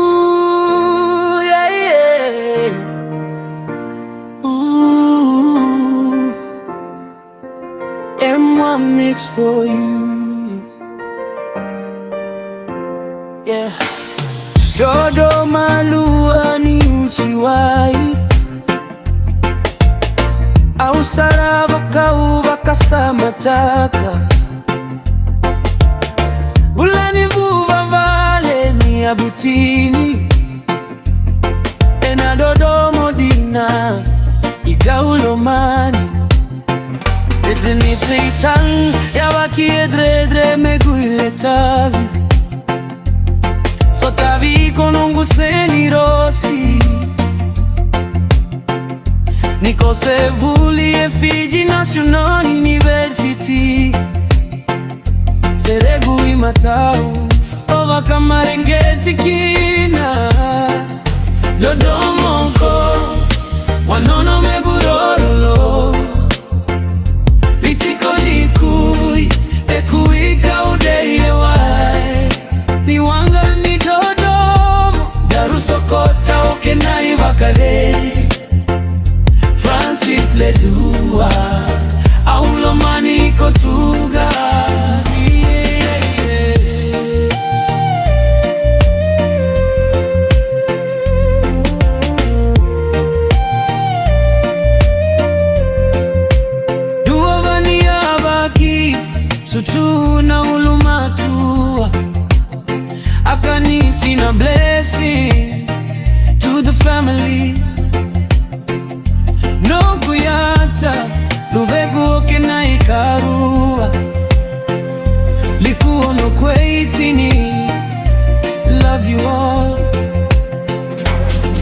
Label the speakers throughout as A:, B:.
A: Ooh, yeah, yeah. Ooh, M1 mix for you. Yeah. Dodoma Lua ni uchiwai au sarava kauva kasamataka Bulani vuva vale ni abutini Ena Dodomo dina Igaulomani Edini tritang ya wakie dredre meguile tavi Sotavi kononguseni rosi Nikose vuli e Fiji National University Seregui matau Ova kamarengeti kina Dodomo ko Wanono me burorolo Vitiko nikui Ekui kaudeye wae Ni wanga ni Dodomo Darusokota oke na Ivakale Francis Ledua Aulomani kotuga Sutu na ulumatua Akanisi na blessing to the family No kuyata Luvegu oke na ikarua Likuo no kweitini Love you all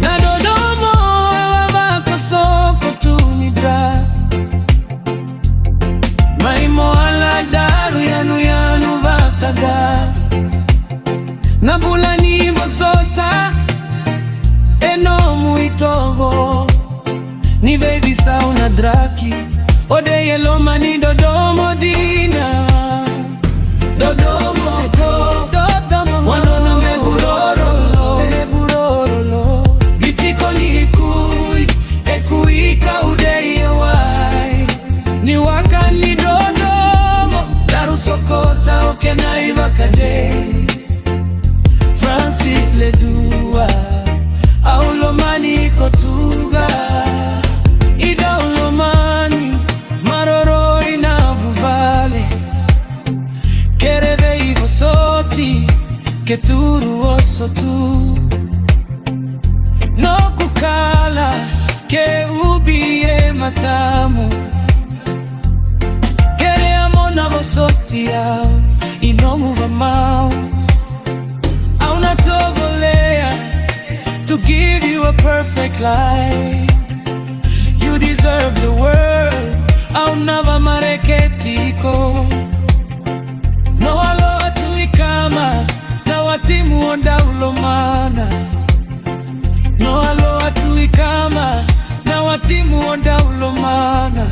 A: Na Dodomo wavako soko tunidra Maimo ala daru yanu vataga Na bulani mosota Eno muitogo Ni baby sauna draki Ode yeloma ni Dodomo dina Dodomo ko Dodomo wanono me burorolo Vitiko ni ikui Ekui kaude yawai Ni waka ni Dodomo Darusokota oke na Ivakade Francis Ledua Aulomani kotuga Ida ulomani Maroro inavuvale Kereve ivo soti Keturu osotu No kukala Ke ubie matamu Na vosoti yao inomuva mau Auna tovolea to give you a perfect life You deserve the world Auna va mareketiko No alo atuikama Na watimu onda ulomana No alo atuikama Na watimu onda ulomana